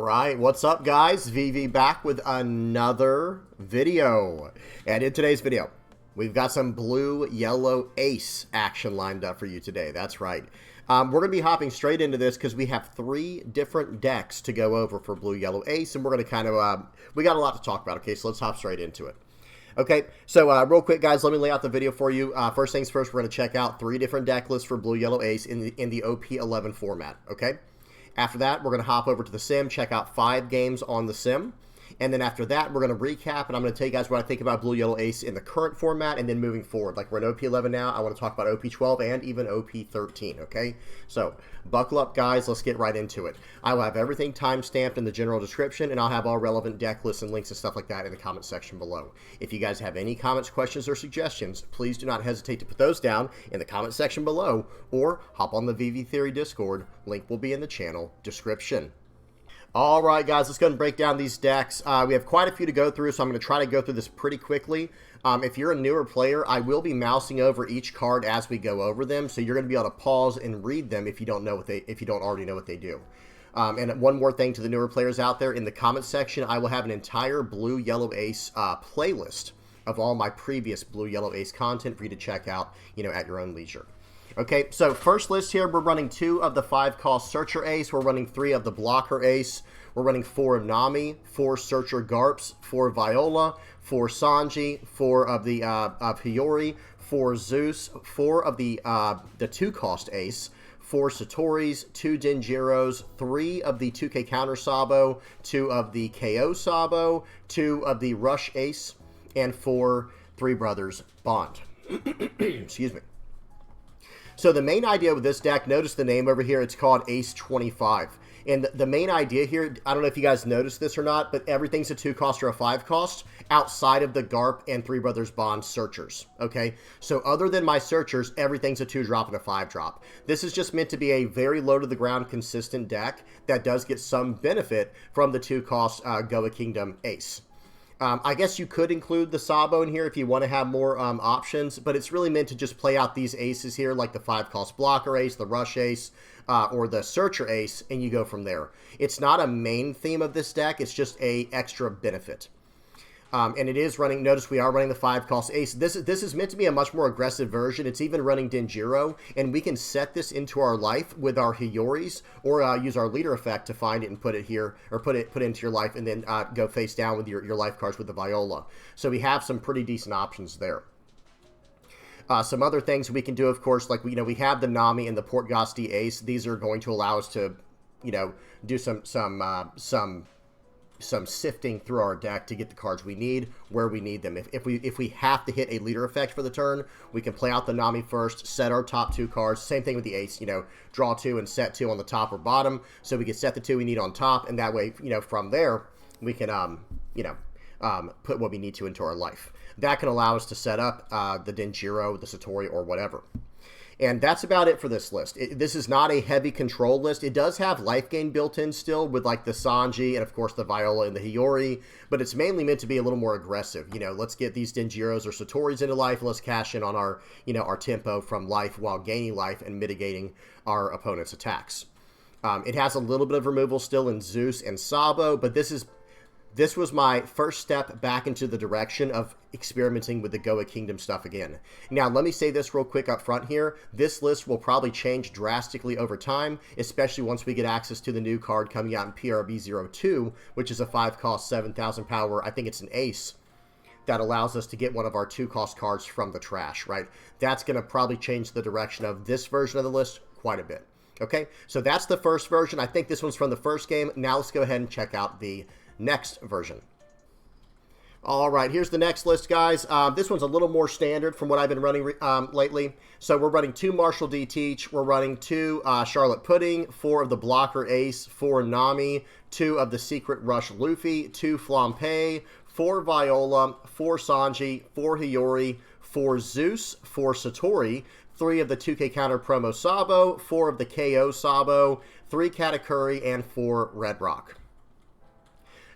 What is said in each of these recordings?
Alright, what's up guys? VV back with another video. And in today's video, we've got some blue-yellow ace action lined up for you today. That's right. We're going to be hopping straight into this because we have 3 different decks to go over for blue-yellow ace. And we're going to kind of, we got a lot to talk about, okay? So let's hop straight into it. Okay, so real quick, guys, let me lay out the video for you. First things first, we're going to check out 3 different deck lists for blue-yellow ace in the OP11 format, okay? After that, we're going to hop over to the sim, check out 5 games on the sim. And then after that, we're going to recap, and I'm going to tell you guys what I think about blue-yellow ace in the current format and then moving forward. Like, we're in OP11 now. I want to talk about OP12 and even OP13, okay? So, buckle up, guys. Let's get right into it. I will have everything time-stamped in the general description, and I'll have all relevant deck lists and links and stuff like that in the comment section below. If you guys have any comments, questions, or suggestions, please do not hesitate to put those down in the comment section below, or hop on the VV Theory Discord. Link will be in the channel description. Alright guys, let's go and break down these decks. We have quite a few to go through, so I'm going to try to go through this pretty quickly. If you're a newer player, I will be mousing over each card as we go over them, so you're going to be able to pause and read them if you don't already know what they do. And one more thing to the newer players out there, in the comment section, I will have an entire blue-yellow ace playlist of all my previous blue-yellow ace content for you to check out, at your own leisure. Okay, so first list here, we're running 2 of the 5-cost Searcher Ace, we're running 3 of the Blocker Ace, we're running 4 of Nami, 4 Searcher Garps, 4 Viola, 4 Zonji, 4 of the of Hiyori, 4 Zeus, 4 of the 2-cost Ace, 4 Satoris, 2 Denjiros, 3 of the 2K Counter Sabo, 2 of the KO Sabo, 2 of the Rush Ace, and 4 Three Brothers Bond. Excuse me. So the main idea with this deck, notice the name over here, it's called Ace 25. And the main idea here, I don't know if you guys noticed this or not, but everything's a 2-cost or a 5-cost outside of the Garp and Three Brothers Bond Searchers, okay? So other than my Searchers, everything's a 2-drop and a 5-drop. This is just meant to be a very low-to-the-ground consistent deck that does get some benefit from the 2-cost Goa Kingdom Ace. I guess you could include the Sabo in here if you want to have more options, but it's really meant to just play out these aces here, like the 5-cost Blocker Ace, the Rush Ace, or the Searcher Ace, and you go from there. It's not a main theme of this deck, it's just a extra benefit. And it is running, notice we are running the 5-cost Ace. This is meant to be a much more aggressive version. It's even running Denjiro, and we can set this into our life with our Hiyoris, or use our leader effect to find it and put it here, or put it into your life, and then go face down with your life cards with the Viola. So we have some pretty decent options there. Some other things we can do, of course, like, we have the Nami and the Portgosti Ace. These are going to allow us to, do some sifting through our deck to get the cards we need where we need them. If we have to hit a leader effect for the turn, we can play out the Nami first, set our top 2 cards. Same thing with the Ace, draw 2 and set 2 on the top or bottom, so we can set the 2 we need on top, and that way, from there we can put what we need to into our life. That can allow us to set up the Denjiro, the Satori, or whatever. And that's about it for this list. This is not a heavy control list. It does have life gain built in still with like the Zonji and of course the Viola and the Hiyori, but it's mainly meant to be a little more aggressive. Let's get these Denjiros or Satoris into life. Let's cash in on our, our tempo from life while gaining life and mitigating our opponent's attacks. It has a little bit of removal still in Zeus and Sabo, but this was my first step back into the direction of experimenting with the Goa Kingdom stuff again. Now, let me say this real quick up front here. This list will probably change drastically over time, especially once we get access to the new card coming out in PRB02, which is a 5-cost, 7,000 power, I think it's an ace, that allows us to get one of our 2-cost cards from the trash, right? That's going to probably change the direction of this version of the list quite a bit. Okay, so that's the first version. I think this one's from the first game. Now let's go ahead and check out the next version. Alright, here's the next list, guys. This one's a little more standard from what I've been running lately. So we're running 2 Marshall D. Teach, we're running 2 Charlotte Pudding, 4 of the Blocker Ace, 4 Nami, 2 of the Secret Rush Luffy, 2 Flampe, 4 Viola, 4 Zonji, 4 Hiyori, 4 Zeus, 4 Satori, 3 of the 2K Counter Promo Sabo, 4 of the KO Sabo, 3 Katakuri, and 4 Red Rock.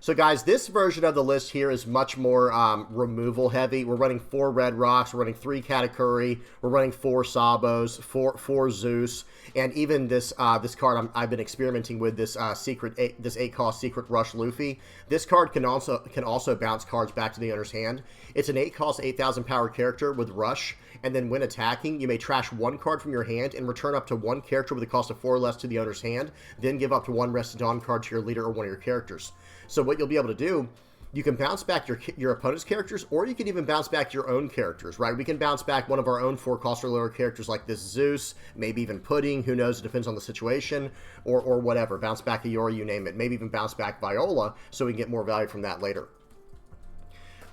So guys, this version of the list here is much more removal heavy. We're running 4 Red Rocks, we're running 3 Katakuri, we're running 4 Sabos, 4 Zeus, and even this this card I've been experimenting with, this this 8-cost Secret Rush Luffy. This card can also bounce cards back to the owner's hand. It's an 8-cost 8,000 power character with Rush, and then when attacking, you may trash 1 card from your hand and return up to 1 character with a cost of 4 or less to the owner's hand, then give up to 1 Rested Dawn card to your leader or one of your characters. So what you'll be able to do, you can bounce back your opponent's characters, or you can even bounce back your own characters, right? We can bounce back one of our own 4-cost or lower characters like this Zeus, maybe even Pudding, who knows, it depends on the situation, or whatever. Bounce back a Yori, you name it. Maybe even bounce back Viola, so we can get more value from that later.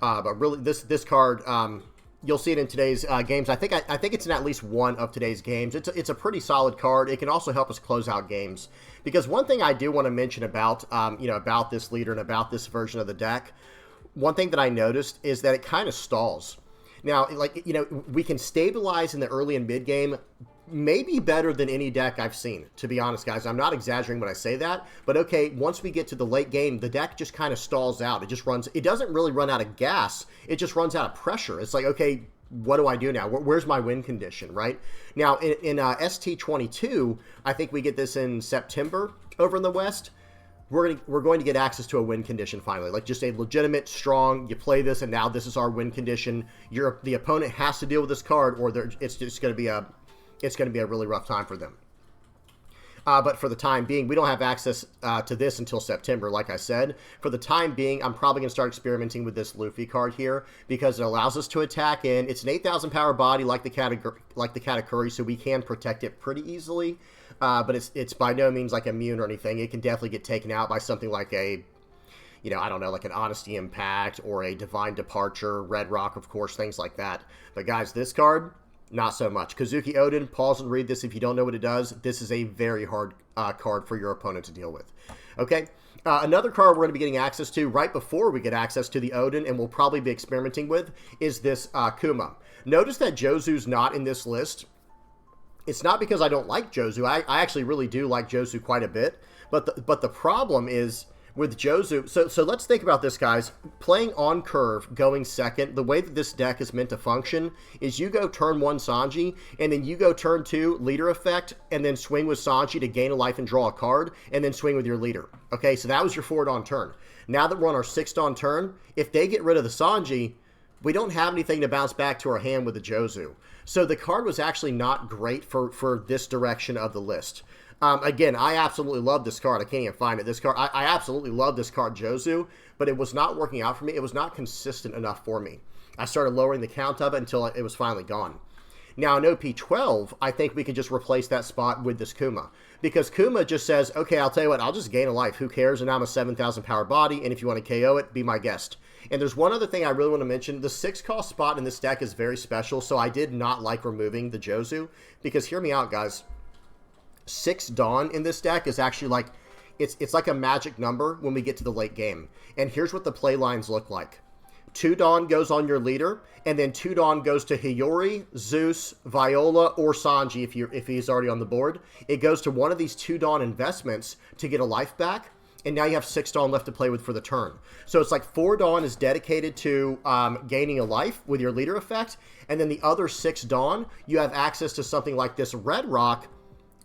But really, this card, you'll see it in today's games. I think it's in at least one of today's games. It's a pretty solid card. It can also help us close out games. Because one thing I do want to mention about about this leader and about this version of the deck, one thing that I noticed is that it kind of stalls. Now, like, we can stabilize in the early and mid game, maybe better than any deck I've seen, to be honest, guys. I'm not exaggerating when I say that, but okay, once we get to the late game, the deck just kind of stalls out. It doesn't really run out of gas, it just runs out of pressure. It's like, okay, what do I do now? Where's my win condition, right? Now, in ST22, I think we get this in September over in the West. We're going to get access to a win condition finally, like just a legitimate, strong, you play this, and now this is our win condition. The opponent has to deal with this card, or it's going to be a really rough time for them. But for the time being, we don't have access to this until September, like I said. For the time being, I'm probably going to start experimenting with this Luffy card here because it allows us to attack in. It's an 8,000 power body like the Katakuri, so we can protect it pretty easily. But it's by no means like immune or anything. It can definitely get taken out by something like a, I don't know, like an Honesty Impact or a Divine Departure, Red Rock, of course, things like that. But guys, this card, not so much. Kazuki Odin, pause and read this if you don't know what it does. This is a very hard card for your opponent to deal with. Okay, another card we're going to be getting access to right before we get access to the Odin, and we'll probably be experimenting with, is this Kuma. Notice that Jozu's not in this list. It's not because I don't like Jozu. I actually really do like Jozu quite a bit. But the problem is with Jozu, so let's think about this, guys. Playing on curve, going second, the way that this deck is meant to function is you go turn 1 Zonji, and then you go turn 2 leader effect, and then swing with Zonji to gain a life and draw a card, and then swing with your leader. Okay, so that was your 4 Dawn turn. Now that we're on our 6 Dawn turn, if they get rid of the Zonji, we don't have anything to bounce back to our hand with the Jozu. So the card was actually not great for this direction of the list. Again, I absolutely love this card. I can't even find it. This card, I absolutely love this card, Jozu, but it was not working out for me. It was not consistent enough for me. I started lowering the count of it until it was finally gone. Now, in OP12, I think we could just replace that spot with this Kuma. Because Kuma just says, okay, I'll tell you what, I'll just gain a life. Who cares? And I'm a 7,000 power body, and if you want to KO it, be my guest. And there's one other thing I really want to mention. The 6-cost spot in this deck is very special, so I did not like removing the Jozu. Because hear me out, guys. 6 Dawn in this deck is actually like, it's like a magic number when we get to the late game. And here's what the play lines look like. 2 Dawn goes on your leader, and then 2 Dawn goes to Hiyori, Zeus, Viola, or Sanji if he's already on the board. It goes to one of these 2 Dawn investments to get a life back, and now you have 6 Dawn left to play with for the turn. So it's like 4 Dawn is dedicated to gaining a life with your leader effect, and then the other 6 Dawn, you have access to something like this Red Rock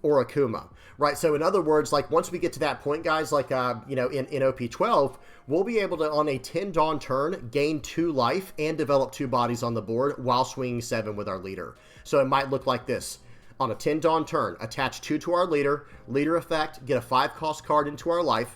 or Akuma, right? So in other words, like once we get to that point, guys, like, in OP12, we'll be able to, on a 10 Dawn turn, gain 2 life and develop 2 bodies on the board while swinging 7 with our leader. So it might look like this. On a 10 Dawn turn, attach 2 to our leader effect, get a 5-cost card into our life,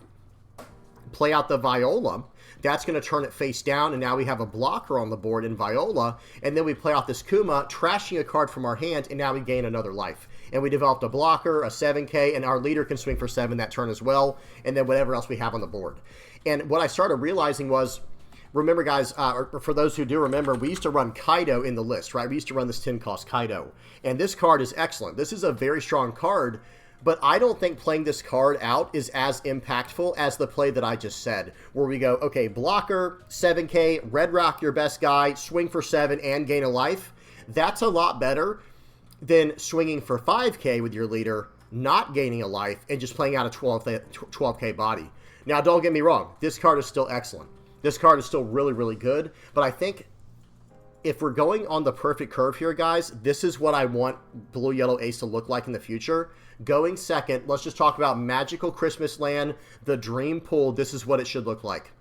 play out the Viola. That's going to turn it face down, and now we have a blocker on the board in Viola, and then we play out this Kuma, trashing a card from our hand, and now we gain another life. And we developed a blocker, a 7k, and our leader can swing for 7 that turn as well, and then whatever else we have on the board. And what I started realizing was, remember, guys, or for those who do remember, we used to run Kaido in the list, right? We used to run this 10-cost Kaido, and this card is excellent. This is a very strong card, but I don't think playing this card out is as impactful as the play that I just said, where we go, okay, blocker, 7k, Red Rock, your best guy, swing for 7 and gain a life. That's a lot better than swinging for 5k with your leader, not gaining a life, and just playing out a 12k body. Now, don't get me wrong. This card is still excellent. This card is still really, really good. But I think if we're going on the perfect curve here, guys, this is what I want Blue Yellow Ace to look like in the future. Going second, let's just talk about Magical Christmas Land, the Dream Pool. This is what it should look like.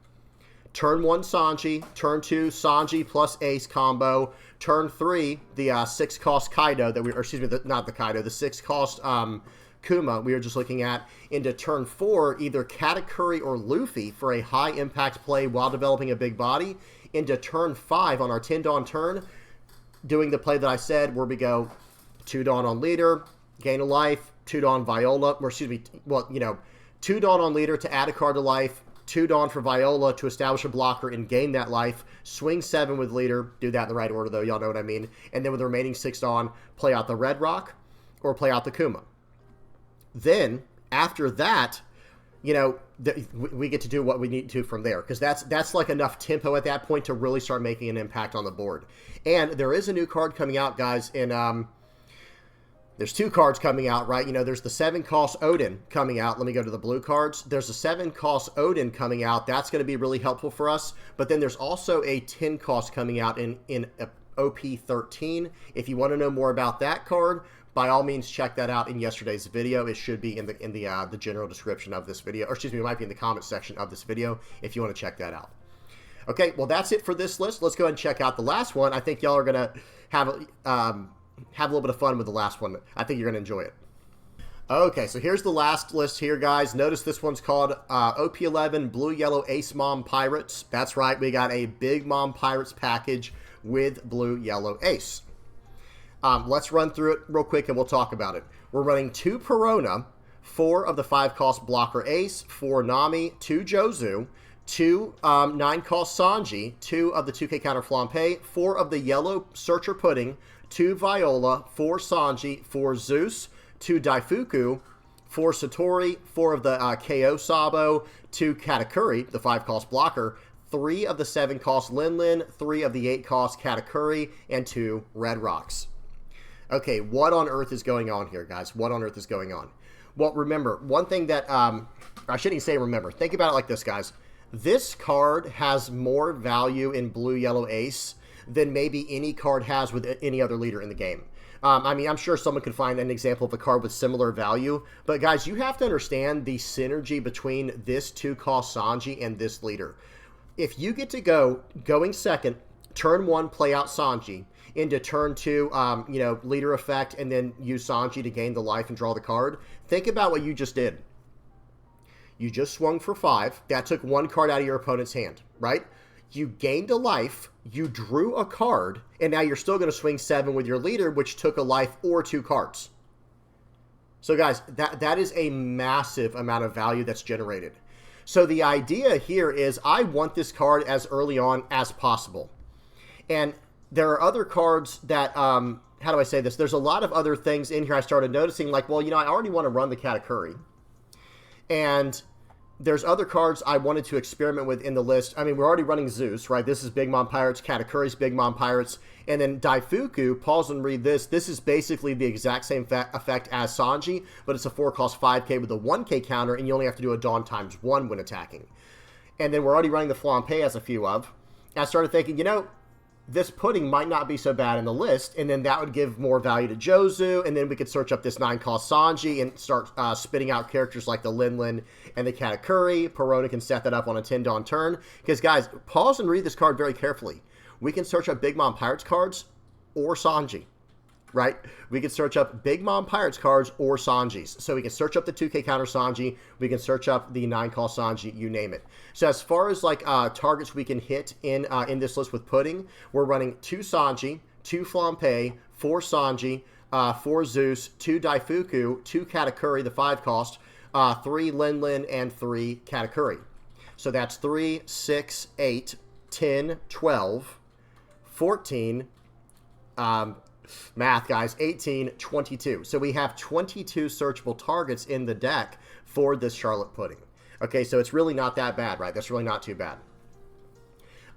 Turn 1, Zonji. Turn 2, Zonji plus Ace combo. Turn 3, the 6-cost Kaido that we, or excuse me, not the Kaido, the 6-cost Kuma we were just looking at. Into turn 4, either Katakuri or Luffy for a high impact play while developing a big body. Into turn 5 on our 10 Dawn turn, doing the play that I said, where we go 2 Dawn on leader, gain a life, 2 Dawn Viola, or excuse me, well, you know, 2 Dawn on leader to add a card to life, 2 Dawn for Viola to establish a blocker and gain that life, swing 7 with leader, do that in the right order though, y'all know what I mean, and then with the remaining 6 Dawn, play out the Red Rock or play out the Kuma. Then, after that, you know, we get to do what we need to from there, because that's like enough tempo at that point to really start making an impact on the board. And there is a new card coming out, guys, in there's 2 cards coming out, right? You know, there's the 7-cost Odin coming out. Let me go to the blue cards. There's a 7-cost Odin coming out. That's going to be really helpful for us. But then there's also a 10-cost coming out in OP13. If you want to know more about that card, by all means, check that out in yesterday's video. It should be in the general description of this video, or excuse me, it might be in the comment section of this video if you want to check that out. Okay, well, that's it for this list. Let's go ahead and check out the last one. I think y'all are gonna have a little bit of fun with the last one. I think you're gonna enjoy it. Okay, so here's the last list here, guys. Notice this one's called OP11 Blue Yellow Ace Mom Pirates. That's right, we got a Big Mom Pirates package with Blue Yellow Ace. Let's run through it real quick and we'll talk about it. We're running 2 Perona, 4 of the 5-cost Blocker Ace, 4 Nami, 2 Jozu, 2 9-cost Zonji, 2 of the 2K counter Flampe, 4 of the Yellow Searcher Pudding, 2 Viola, 4 Zonji, 4 Zeus, 2 Daifuku, 4 Satori, 4 of the KO Sabo, 2 Katakuri, the 5-cost Blocker, 3 of the 7-cost Lin, 3 of the 8-cost Katakuri, and 2 Red Rocks. Okay, what on earth is going on here, guys? What on earth is going on? Well, remember, one thing that, I shouldn't even say remember. Think about it like this, guys. This card has more value in Blue Yellow Ace than maybe any card has with any other leader in the game. I mean, I'm sure someone could find an example of a card with similar value, but guys, you have to understand the synergy between this 2-cost Zonji and this leader. If you get to going second, turn 1, play out Zonji, into turn 2, you know, leader effect, and then use Zonji to gain the life and draw the card. Think about what you just did. You just swung for 5. That took 1 card out of your opponent's hand, right? You gained a life, you drew a card, and now you're still going to swing 7 with your leader, which took a life or 2 cards. So guys, that is a massive amount of value that's generated. So the idea here is I want this card as early on as possible. And there are other cards that, how do I say this? There's a lot of other things in here I started noticing, like, well, you know, I already want to run the Katakuri. And there's other cards I wanted to experiment with in the list. I mean, we're already running Zeus, right? This is Big Mom Pirates, Katakuri's Big Mom Pirates. And then Daifuku, pause and read this. This is basically the exact same effect as Zonji, but it's a 4-cost 5K with a 1K counter, and you only have to do a Dawn ×1 when attacking. And then we're already running the Flampe as a few of. And I started thinking, you know, this pudding might not be so bad in the list, and then that would give more value to Jozu, and then we could search up this 9-cost Zonji and start spitting out characters like the Lin and the Katakuri. Perona can set that up on a 10 Dawn turn. Because, guys, pause and read this card very carefully. We can search up Big Mom Pirates cards or Zonji, right? We can search up Big Mom Pirates cards or Zonjis. So we can search up the 2K counter Zonji, we can search up the 9-cost Zonji, you name it. So as far as like targets we can hit in this list with pudding, we're running 2 Zonji, 2 Flampe, 4 Zonji, 4 Zeus, 2 Daifuku, 2 Katakuri, the 5-cost, 3 Lin, and 3 Katakuri. So that's 3, 6, 8, 10, 12, 14, math, guys, 18, 22. So we have 22 searchable targets in the deck for this Charlotte Pudding. Okay, so it's really not that bad, right? That's really not too bad.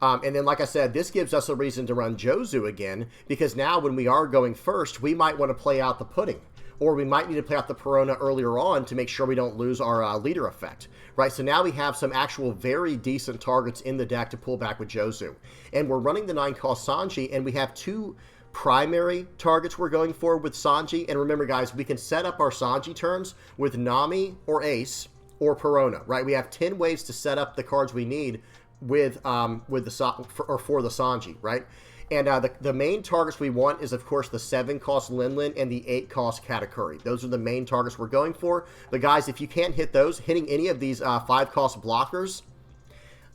And then, like I said, this gives us a reason to run Jozu again, because now when we are going first, we might want to play out the pudding. or we might need to play out the Perona earlier on to make sure we don't lose our leader effect, right? So now we have some actual very decent targets in the deck to pull back with Jozu. And we're running the 9-cost Zonji, and we have 2 primary targets we're going for with Zonji. And remember, guys, we can set up our Zonji turns with Nami or Ace or Perona, right? We have 10 ways to set up the cards we need with the for the Zonji, right? And the main targets we want is, of course, the 7-cost Linlin and the 8-cost Katakuri. Those are the main targets we're going for. But guys, if you can't hit those, hitting any of these 5-cost blockers,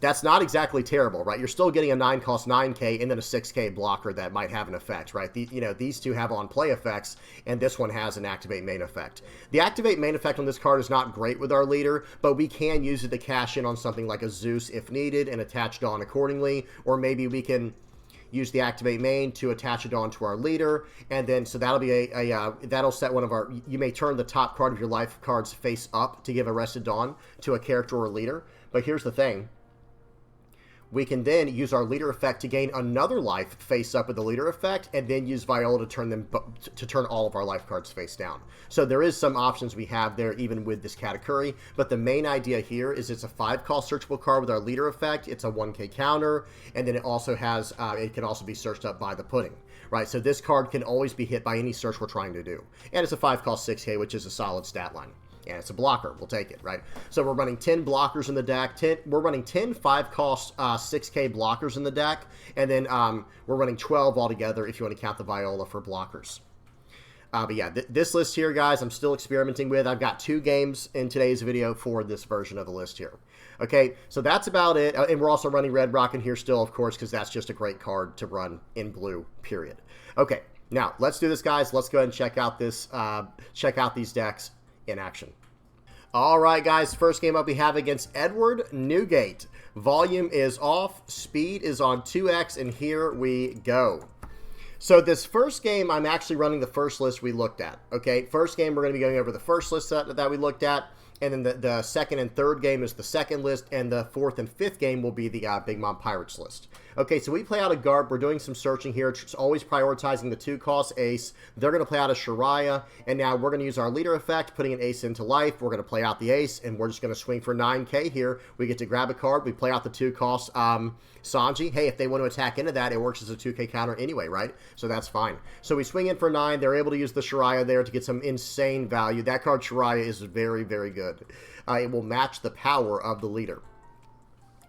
that's not exactly terrible, right? You're still getting a 9-cost 9K and then a 6K blocker that might have an effect, right? These two have on-play effects, and this one has an activate main effect. The activate main effect on this card is not great with our leader, but we can use it to cash in on something like a Zeus if needed and attach Dawn accordingly, or maybe we can use the activate main to attach it onto our leader, and then so that'll be that'll set one of our. You may turn the top card of your life cards face up to give Arrested Dawn to a character or leader. But here's the thing: we can then use our leader effect to gain another life face up with the leader effect, and then use Viola to turn all of our life cards face down. So there is some options we have there even with this Katakuri, but the main idea here is it's a 5-cost searchable card with our leader effect. It's a 1K counter, and then it also has it can also be searched up by the pudding, right? So this card can always be hit by any search we're trying to do, and it's a 5-cost 6K, which is a solid stat line. And it's a blocker. We'll take it, right? So we're running 10 blockers in the deck. We're running 10 5-cost 6K blockers in the deck. And then we're running 12 altogether if you want to count the Viola for blockers. But yeah, this list here, guys, I'm still experimenting with. I've got 2 games in today's video for this version of the list here. Okay, so that's about it. And we're also running Red Rock in here still, of course, because that's just a great card to run in blue, period. Okay, now let's do this, guys. Let's go ahead and check out this. Check out these decks in action. All right, guys, first game up we have against Edward Newgate. Volume is off, speed is on 2x, and here we go. So this first game, I'm actually running the first list we looked at. Okay, first game, we're going to be going over the first list that we looked at, and then the second and third game is the second list, and the fourth and fifth game will be the Big Mom Pirates list. Okay, so we play out a Garp. We're doing some searching here. It's always prioritizing the 2-cost Ace. They're going to play out a Shariah, and now we're going to use our leader effect, putting an Ace into life. We're going to play out the Ace, and we're just going to swing for 9K here. We get to grab a card. We play out the 2-cost Zonji. Hey, if they want to attack into that, it works as a 2K counter anyway, right? So that's fine. So we swing in for 9. They're able to use the Shariah there to get some insane value. That card, Shariah, is very, very good. It will match the power of the leader.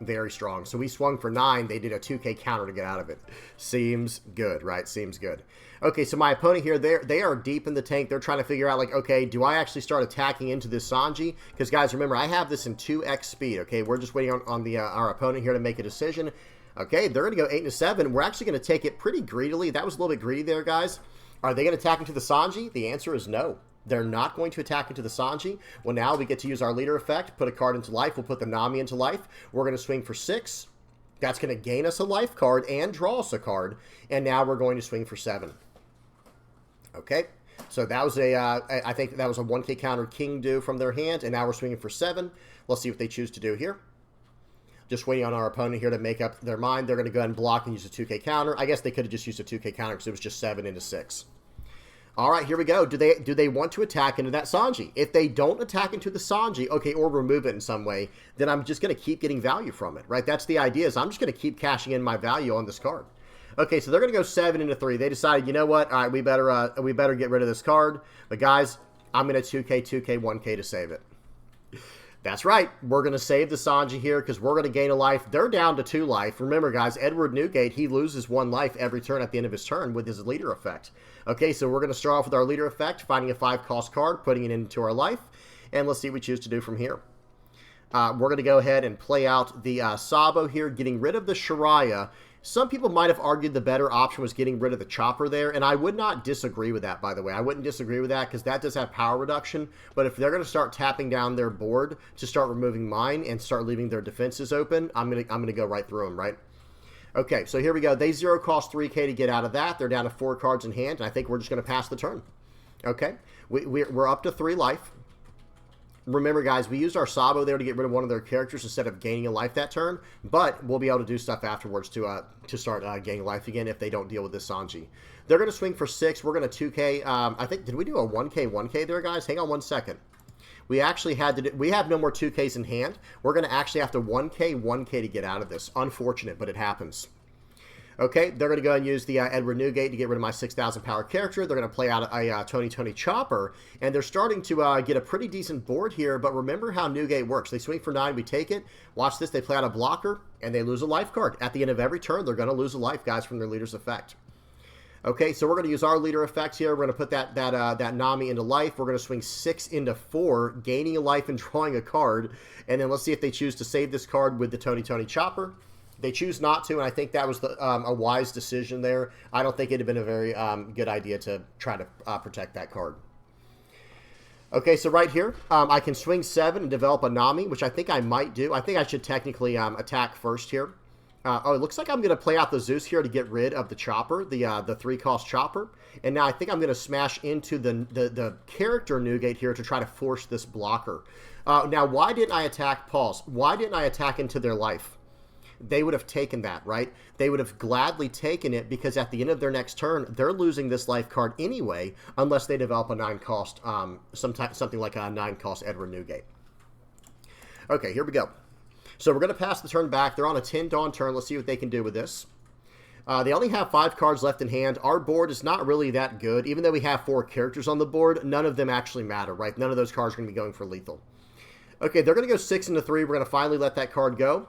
Very strong. So we swung for 9. They did a 2K counter to get out of it. Seems good, right? Seems good. Okay, so my opponent here, they are deep in the tank. They're trying to figure out, like, okay, do I actually start attacking into this Zonji? Because, guys, remember, I have this in 2x speed, okay? We're just waiting on our opponent here to make a decision. Okay, they're going to go 8 and a 7. We're actually going to take it pretty greedily. That was a little bit greedy there, guys. Are they going to attack into the Zonji? The answer is no. They're not going to attack into the Zonji. Well, now we get to use our leader effect, put a card into life. We'll put the Nami into life. We're going to swing for 6. That's going to gain us a life card and draw us a card. And now we're going to swing for 7. Okay, so that was I think that was a 1K counter King Do from their hand. And now we're swinging for 7. Let's see what they choose to do here. Just waiting on our opponent here to make up their mind. They're going to go ahead and block and use a 2K counter. I guess they could have just used a 2K counter because it was just 7 into 6. All right, here we go. Do they want to attack into that Zonji? If they don't attack into the Zonji, okay, or remove it in some way, then I'm just going to keep getting value from it, right? That's the idea, is I'm just going to keep cashing in my value on this card. Okay, so they're going to go 7 into 3. They decided, you know what? All right, we better get rid of this card. But guys, I'm going to 2K, 1K to save it. That's right. We're going to save the Zonji here because we're going to gain a life. They're down to 2 life. Remember, guys, Edward Newgate, he loses 1 life every turn at the end of his turn with his leader effect. Okay, so we're going to start off with our leader effect, finding a 5-cost card, putting it into our life, and let's see what we choose to do from here. We're going to go ahead and play out the Sabo here, getting rid of the Shariah. Some people might have argued the better option was getting rid of the Chopper there, and I would not disagree with that, by the way. I wouldn't disagree with that because that does have power reduction, but if they're going to start tapping down their board to start removing mine and start leaving their defenses open, I'm going to go right through them, right? Okay, so here we go. They 0-cost 3K to get out of that. They're down to 4 cards in hand, and I think we're just going to pass the turn. Okay, we're up to 3 life. Remember, guys, we used our Sabo there to get rid of one of their characters instead of gaining a life that turn, but we'll be able to do stuff afterwards to start gaining life again if they don't deal with this Zonji. They're going to swing for 6. We're going to 2K. I think, did we do a 1K there, guys? Hang on one second. We actually had to do, we have no more 2Ks in hand. We're going to actually have to 1K to get out of this. Unfortunate, but it happens. Okay, they're going to go and use the Edward Newgate to get rid of my 6,000 power character. They're going to play out a Tony Chopper, and they're starting to get a pretty decent board here, but remember how Newgate works. They swing for 9, we take it. Watch this, they play out a blocker, and they lose a life card. At the end of every turn, they're going to lose a life, guys, from their leader's effect. Okay, so we're going to use our leader effect here. We're going to put that Nami into life. We're going to swing 6 into 4, gaining a life and drawing a card. And then let's see if they choose to save this card with the Tony Chopper. They choose not to, and I think that was a wise decision there. I don't think it would have been a very good idea to try to protect that card. Okay, so right here, I can swing 7 and develop a Nami, which I think I might do. I think I should technically attack first here. Oh, it looks like I'm going to play out the Zeus here to get rid of the Chopper, the 3-cost Chopper. And now I think I'm going to smash into the character Newgate here to try to force this blocker. Now, why didn't I attack Pause? Why didn't I attack into their life? They would have taken that, right? They would have gladly taken it because at the end of their next turn, they're losing this life card anyway, unless they develop a 9-cost, something like a 9-cost Edward Newgate. Okay, here we go. So we're going to pass the turn back. They're on a 10 Dawn turn. Let's see what they can do with this. They only have 5 cards left in hand. Our board is not really that good. Even though we have 4 characters on the board, none of them actually matter, right? None of those cards are going to be going for lethal. Okay, they're going to go 6 into 3. We're going to finally let that card go.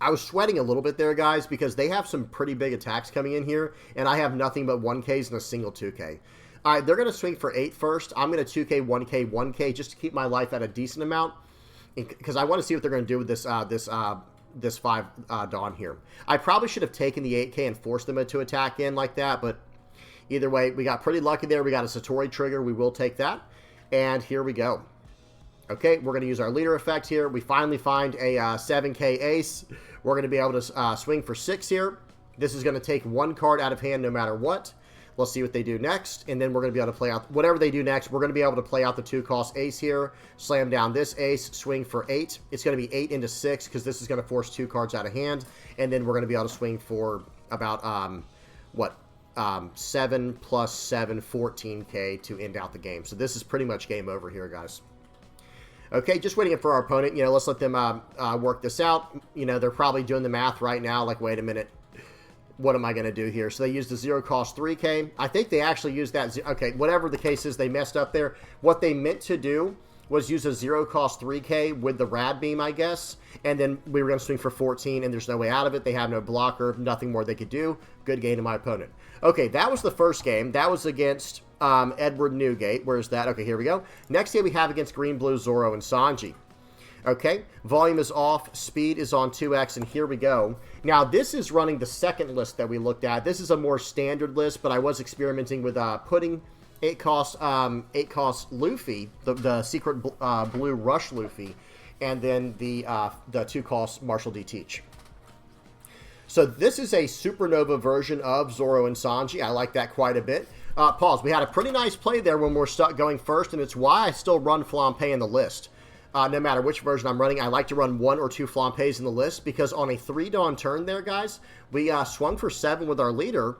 I was sweating a little bit there, guys, because they have some pretty big attacks coming in here, and I have nothing but 1Ks and a single 2K. All right, they're going to swing for 8 first. I'm going to 2K, 1K, 1K just to keep my life at a decent amount, because I want to see what they're going to do with this 5 Dawn here. I probably should have taken the 8K and forced them to attack in like that, but either way, we got pretty lucky there. We got a Satori trigger. We will take that, and here we go. Okay, we're going to use our leader effect here. We finally find a 7K ace. We're going to be able to swing for 6 here. This is going to take 1 card out of hand no matter what. Let's see what they do next, and then we're going to be able to play out whatever they do next. We're going to be able to play out the 2-cost ace here, slam down this ace, swing for 8. It's going to be 8 into 6 because this is going to force 2 cards out of hand, and then we're going to be able to swing for about 7 plus 7, 14K to end out the game. So this is pretty much game over here, guys. Okay, just waiting for our opponent. You know, let's let them work this out. You know, they're probably doing the math right now. Like, wait a minute. What am I going to do here? So they used the 0-cost 3K. I think they actually used that. Okay, whatever the case is, they messed up there. What they meant to do was use a 0-cost 3K with the Rad Beam, I guess. And then we were going to swing for 14, and there's no way out of it. They have no blocker, nothing more they could do. Good game to my opponent. Okay, that was the first game. That was against Edward Newgate. Where's that? Okay, here we go. Next game we have against Green, Blue, Zoro, and Zonji. Okay, volume is off, speed is on 2x, and here we go. Now, this is running the second list that we looked at. This is a more standard list, but I was experimenting with putting 8-cost Luffy, the secret blue Rush Luffy, and then the 2-cost Marshall D. Teach. So this is a supernova version of Zoro and Zonji. I like that quite a bit. Pause. We had a pretty nice play there when we're stuck going first, and it's why I still run Flampe in the list. No matter which version I'm running, I like to run 1 or 2 Flampes in the list because on a 3 Dawn turn there, guys, we swung for 7 with our leader.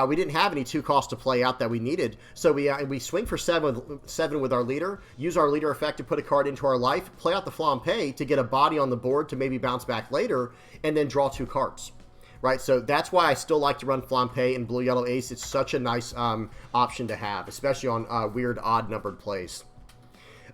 We didn't have any 2 costs to play out that we needed, so we swing for 7 with our leader, use our leader effect to put a card into our life, play out the Flampe to get a body on the board to maybe bounce back later, and then draw 2 cards. Right, so that's why I still like to run Flampe and Blue Yellow Ace. It's such a nice option to have, especially on weird odd-numbered plays.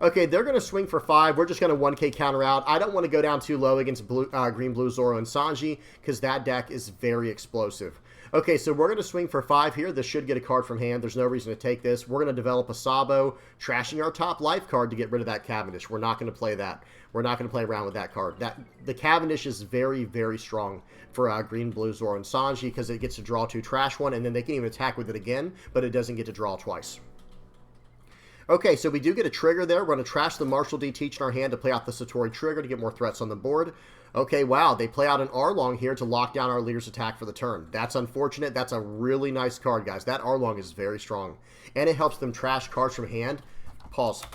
Okay, they're going to swing for 5. We're just going to 1K counter out. I don't want to go down too low against Green, Blue, Zoro, and Zonji because that deck is very explosive. Okay, so we're going to swing for 5 here. This should get a card from hand. There's no reason to take this. We're going to develop a Sabo, trashing our top life card to get rid of that Cavendish. We're not going to play that. We're not going to play around with that card. The Cavendish is very, very strong for Green, Blue, Zoro, and Zonji because it gets to draw 2, trash 1, and then they can even attack with it again, but it doesn't get to draw twice. Okay, so we do get a trigger there. We're going to trash the Marshall D. Teach in our hand to play out the Satori trigger to get more threats on the board. Okay, wow, they play out an Arlong here to lock down our leader's attack for the turn. That's unfortunate. That's a really nice card, guys. That Arlong is very strong, and it helps them trash cards from hand. Pause.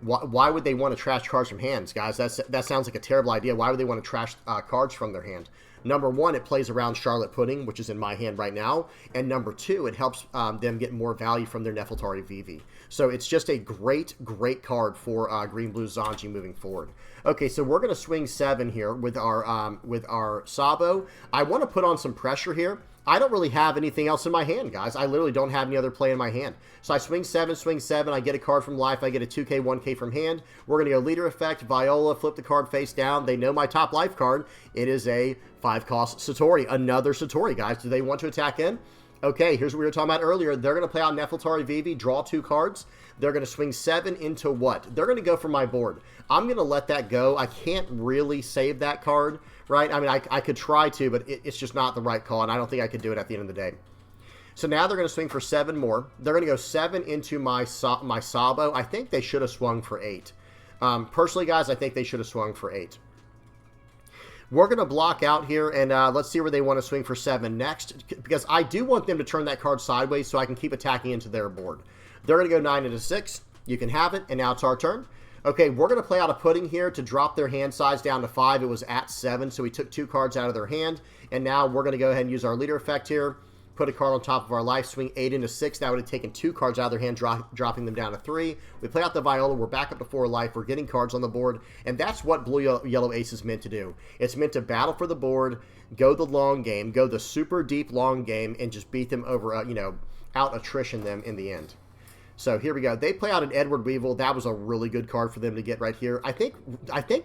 Why would they want to trash cards from hands, guys? That sounds like a terrible idea. Why would they want to trash cards from their hand? Number one, it plays around Charlotte Pudding, which is in my hand right now. And number two, it helps them get more value from their Nefeltari VV. So it's just a great, great card for Green-Blue Zonji moving forward. Okay, so we're going to swing 7 here with our Sabo. I want to put on some pressure here. I don't really have anything else in my hand, guys. I literally don't have any other play in my hand. So I swing 7. I get a card from life. I get a 2K, 1K from hand. We're going to go leader effect, Viola, flip the card face down. They know my top life card. It is a 5-cost Satori. Another Satori, guys. Do they want to attack in? Okay, here's what we were talking about earlier. They're going to play out Nefeltari VV, draw 2 cards. They're going to swing 7 into what? They're going to go for my board. I'm going to let that go. I can't really save that card, right? I mean, I could try to, but it's just not the right call, and I don't think I could do it at the end of the day. So now they're going to swing for 7 more. They're going to go 7 into my Sabo. I think they should have swung for 8. Personally, guys, I think they should have swung for 8. We're going to block out here, and let's see where they want to swing for 7 next, because I do want them to turn that card sideways so I can keep attacking into their board. They're going to go 9 into 6. You can have it, and now it's our turn. Okay, we're going to play out a pudding here to drop their hand size down to 5. It was at 7, so we took 2 cards out of their hand, and now we're going to go ahead and use our leader effect here. Put a card on top of our life, swing 8 into 6. That would have taken 2 cards out of their hand, dropping them down to 3. We play out the Viola. We're back up to 4 life. We're getting cards on the board, and that's what Blue-Yellow Ace is meant to do. It's meant to battle for the board, go the long game, go the super deep long game, and just beat them over, out attrition them in the end. So here we go. They play out an Edward Weevil. That was a really good card for them to get right here. I think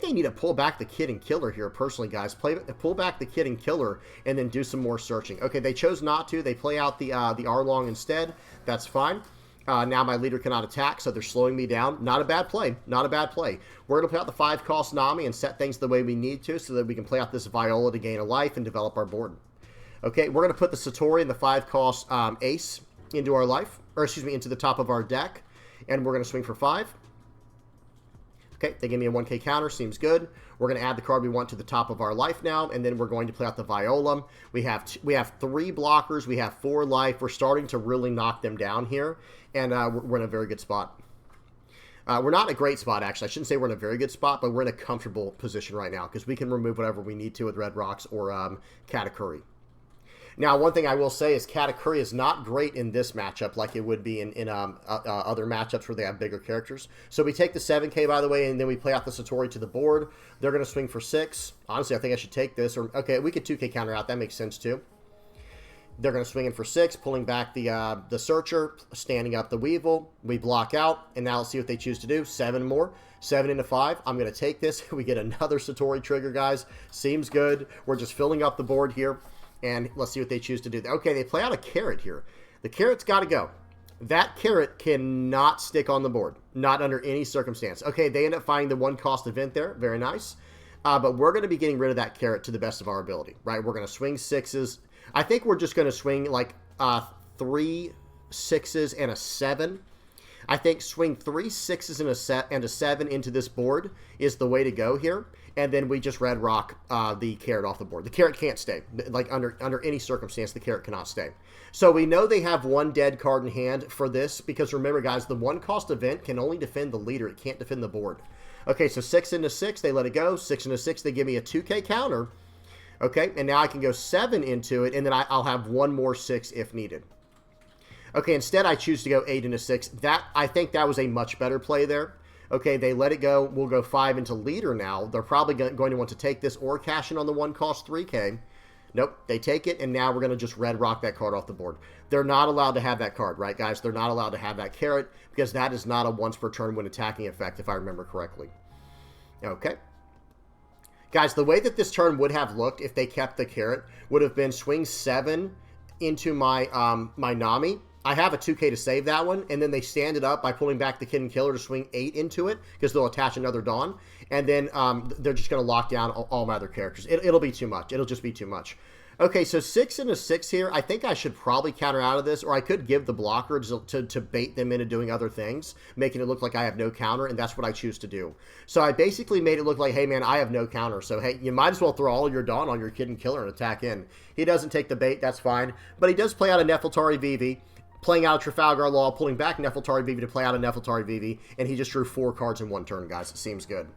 they need to pull back the Kid and Killer here, personally, guys. Pull back the Kid and Killer and then do some more searching. Okay, they chose not to. They play out the Arlong instead. That's fine. Now my leader cannot attack, so they're slowing me down. Not a bad play. Not a bad play. We're going to play out the 5-cost Nami and set things the way we need to so that we can play out this Viola to gain a life and develop our board. Okay, we're going to put the Satori and the 5-cost Ace into our life, or excuse me, into the top of our deck, and we're going to swing for 5. Okay, they give me a 1K counter, seems good. We're going to add the card we want to the top of our life now, and then we're going to play out the Viola. We have 3 blockers, we have 4 life. We're starting to really knock them down here, and we're in a very good spot. We're not in a great spot, actually. I shouldn't say we're in a very good spot, but we're in a comfortable position right now, because we can remove whatever we need to with Red Rocks or Katakuri. Now, one thing I will say is Katakuri is not great in this matchup like it would be in other matchups where they have bigger characters. So we take the 7K, by the way, and then we play out the Satori to the board. They're going to swing for 6. Honestly, I think I should take this. Or okay, we could 2K counter out. That makes sense, too. They're going to swing in for 6, pulling back the Searcher, standing up the Weevil. We block out, and now let's see what they choose to do. 7 more. 7 into 5. I'm going to take this. We get another Satori trigger, guys. Seems good. We're just filling up the board here. And let's see what they choose to do. Okay, they play out a carrot here. The carrot's got to go. That carrot cannot stick on the board. Not under any circumstance. Okay, they end up finding the 1-cost event there. Very nice. But we're going to be getting rid of that carrot to the best of our ability. Right? We're going to swing 6s. I think we're just going to swing like 3 6s and a 7. I think swing 3 6s and a 7 into this board is the way to go here. And then we just Red Rock the carrot off the board. The carrot can't stay. Like under any circumstance, the carrot cannot stay. So we know they have 1 dead card in hand for this because remember, guys, the 1-cost event can only defend the leader. It can't defend the board. Okay, so 6 into 6, they let it go. 6 into 6, they give me a 2K counter. Okay, and now I can go 7 into it, and then I'll have 1 more 6 if needed. Okay, instead I choose to go 8 into 6. I think that was a much better play there. Okay, they let it go. We'll go 5 into leader now. They're probably going to want to take this or cash in on the 1-cost 3K. Nope, they take it, and now we're going to just Red Rock that card off the board. They're not allowed to have that card, right, guys? They're not allowed to have that carrot because that is not a once-per-turn when attacking effect, if I remember correctly. Okay. Guys, the way that this turn would have looked if they kept the carrot would have been swing 7 into my my Nami. I have a 2K to save that one, and then they stand it up by pulling back the Kid and Killer to swing 8 into it, because they'll attach another Dawn, and then they're just going to lock down all my other characters. It'll be too much. It'll just be too much. Okay, so 6 into 6 here. I think I should probably counter out of this, or I could give the blocker to bait them into doing other things, making it look like I have no counter, and that's what I choose to do. So I basically made it look like, hey, man, I have no counter, so hey, you might as well throw all your Dawn on your Kid and Killer and attack in. He doesn't take the bait, that's fine, but he does play out a Nefeltari VV, playing out Trafalgar Law, pulling back Nefeltari Vivi to play out a Nefeltari Vivi, and he just drew 4 cards in 1 turn, guys. It seems good.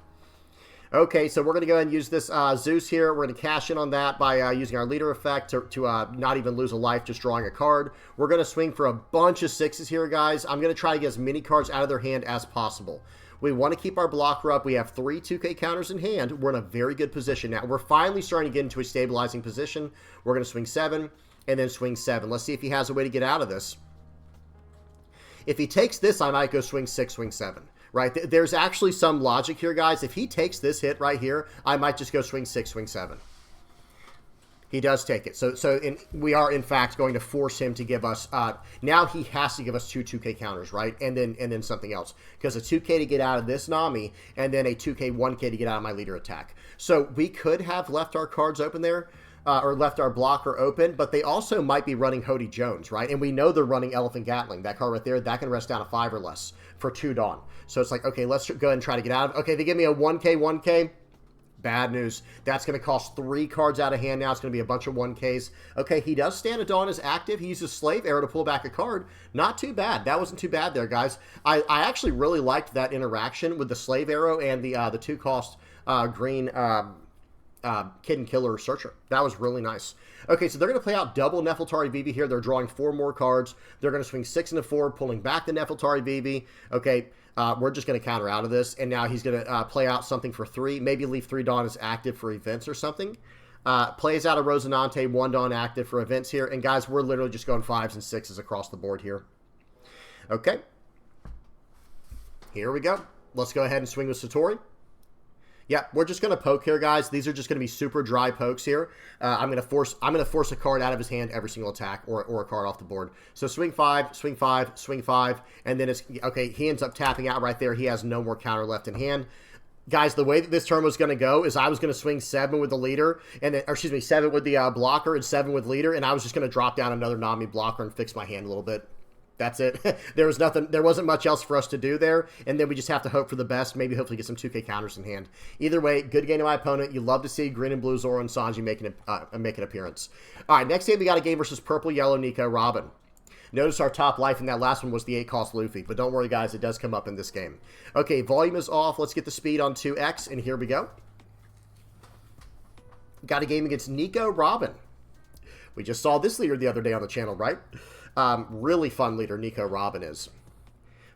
Okay, so we're going to go ahead and use this Zeus here. We're going to cash in on that by using our leader effect to not even lose a life, just drawing a card. We're going to swing for a bunch of 6s here, guys. I'm going to try to get as many cards out of their hand as possible. We want to keep our blocker up. We have 3 2K counters in hand. We're in a very good position now. We're finally starting to get into a stabilizing position. We're going to swing 7 and then swing 7. Let's see if he has a way to get out of this. If he takes this, I might go swing 6, swing 7. Right? There's actually some logic here, guys. If he takes this hit right here, I might just go swing 6, swing 7. He does take it. So we are, in fact, going to force him to give us... now he has to give us 2 2K counters, right? And then something else. Because a 2K to get out of this Nami, and then a 2K, 1K to get out of my leader attack. So we could have left our cards open there, or left our blocker open, but they also might be running Hody Jones, right? And we know they're running Elephant Gatling. That card right there, that can rest down to 5 or less for 2 Dawn. So it's like, okay, let's go ahead and try to get out of it. Okay, they give me a 1K, 1K. Bad news. That's going to cost 3 cards out of hand now. It's going to be a bunch of 1Ks. Okay, he does stand a Dawn as active. He uses Slave Arrow to pull back a card. Not too bad. That wasn't too bad there, guys. I actually really liked that interaction with the Slave Arrow and the 2-cost green Kid and Killer Searcher. That was really nice. Okay, so they're going to play out double Nefeltari Vivi here. They're drawing 4 more cards. They're going to swing 6 into 4, pulling back the Nefeltari Vivi. Okay, we're just going to counter out of this. And now he's going to play out something for 3. Maybe leave 3 Dawn as active for events or something. Plays out a Rosinante, 1 Dawn active for events here. And guys, we're literally just going 5s and 6s across the board here. Okay. Here we go. Let's go ahead and swing with Satori. Yeah, we're just going to poke here, guys. These are just going to be super dry pokes here. I'm going to force a card out of his hand every single attack or a card off the board. So swing 5, swing 5, swing 5, and then it's okay. He ends up tapping out right there. He has no more counter left in hand. Guys, the way that this turn was going to go is I was going to swing 7 with the leader, and then, or excuse me, 7 with the blocker and 7 with leader, and I was just going to drop down another Nami blocker and fix my hand a little bit. That's it. There wasn't much else for us to do there, and then we just have to hope for the best, maybe hopefully get some 2K counters in hand. Either way, good game to my opponent. You love to see green and blue Zoro and Zonji make an appearance. All right, next game we got a game versus purple, yellow, Nico, Robin. Notice our top life in that last one was the 8-cost Luffy, but don't worry, guys, it does come up in this game. Okay, volume is off. Let's get the speed on 2x, and here we go. Got a game against Nico, Robin. We just saw this leader the other day on the channel, right? Really fun leader, Nico Robin is.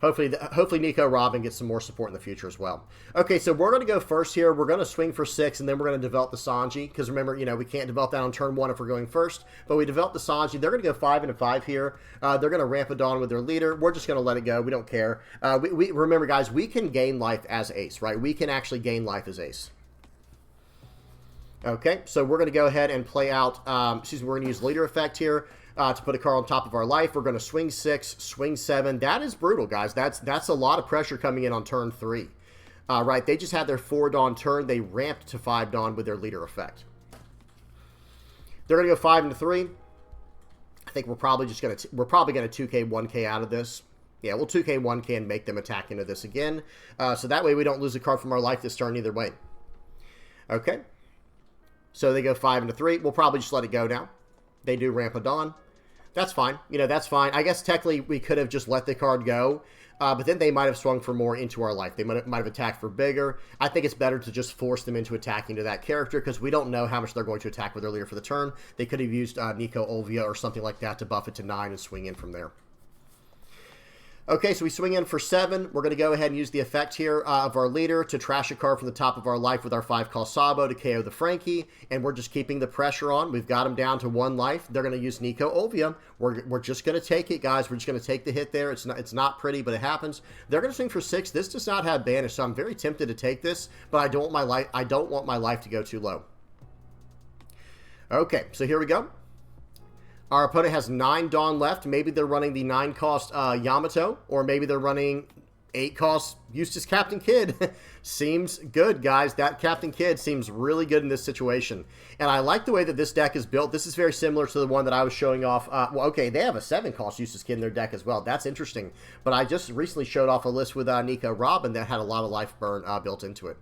Hopefully Nico Robin gets some more support in the future as well. Okay, so we're going to go first here. We're going to swing for 6, and then we're going to develop the Zonji. Because remember, we can't develop that on turn 1 if we're going first. But we develop the Zonji. They're going to go 5 into 5 here. They're going to ramp it on with their leader. We're just going to let it go. We don't care. Remember, guys, we can gain life as ace, right? We can actually gain life as ace. Okay, so we're going to go ahead and play out, we're going to use leader effect here. To put a card on top of our life. We're going to swing 6, swing 7. That is brutal, guys. That's a lot of pressure coming in on turn 3. Right, they just had their 4 Dawn turn. They ramped to 5 Dawn with their leader effect. They're going to go 5 into 3. I think we're probably going to 2K 1K out of this. Yeah, we'll 2K 1K and make them attack into this again. So that way we don't lose a card from our life this turn either way. Okay. So they go 5 into 3. We'll probably just let it go now. They do ramp a Dawn. That's fine. That's fine. I guess technically we could have just let the card go, but then they might have swung for more into our life. They might have attacked for bigger. I think it's better to just force them into attacking to that character because we don't know how much they're going to attack with their leader for the turn. They could have used Nico Olvia or something like that to buff it to 9 and swing in from there. Okay, so we swing in for 7. We're going to go ahead and use the effect here of our leader to trash a card from the top of our life with our 5-cost Sabo to KO the Frankie, and we're just keeping the pressure on. We've got him down to 1 life. They're going to use Nico Olvia. We're just going to take it, guys. We're just going to take the hit there. It's not pretty, but it happens. They're going to swing for 6. This does not have banish, so I'm very tempted to take this, but I don't want my life to go too low. Okay, so here we go. Our opponent has 9 Dawn left. Maybe they're running the 9-cost Yamato, or maybe they're running 8-cost Eustace Captain Kidd. Seems good, guys. That Captain Kidd seems really good in this situation. And I like the way that this deck is built. This is very similar to the one that I was showing off. Well, okay, they have a 7-cost Eustace Kidd in their deck as well. That's interesting. But I just recently showed off a list with Nico Robin that had a lot of life burn built into it.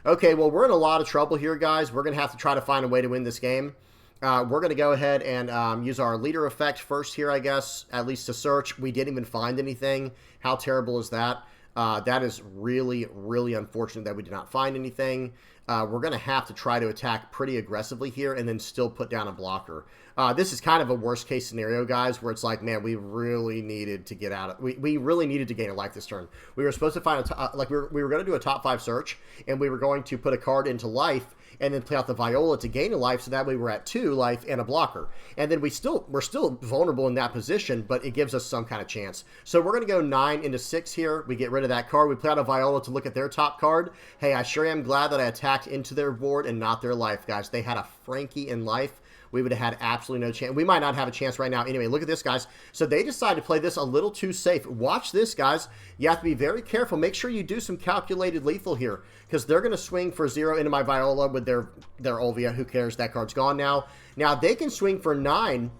Okay, well, we're in a lot of trouble here, guys. We're going to have to try to find a way to win this game. we're going to go ahead and use our leader effect first here, I guess, at least to search. We didn't even find anything. How terrible is that? That is really, really unfortunate that we did not find anything. We're going to have to try to attack pretty aggressively here and then still put down a blocker. This is kind of a worst case scenario, guys, where it's like, man, we really needed to get out of... We really needed to gain a life this turn. We were supposed to find we were going to do a top 5 search, and we were going to put a card into life and then play out the Viola to gain a life, so that way we're at 2 life and a blocker. And then we're still vulnerable in that position, but it gives us some kind of chance. So we're going to go 9 into 6 here. We get rid of that card. We play out a Viola to look at their top card. Hey, I sure am glad that I attacked into their board and not their life, guys. They had a Frankie in life. We would have had absolutely no chance. We might not have a chance right now. Anyway, look at this, guys. So they decided to play this a little too safe. Watch this, guys. You have to be very careful. Make sure you do some calculated lethal here, because they're going to swing for 0 into my Viola with their Olvia. Who cares? That card's gone now. Now, they can swing for 9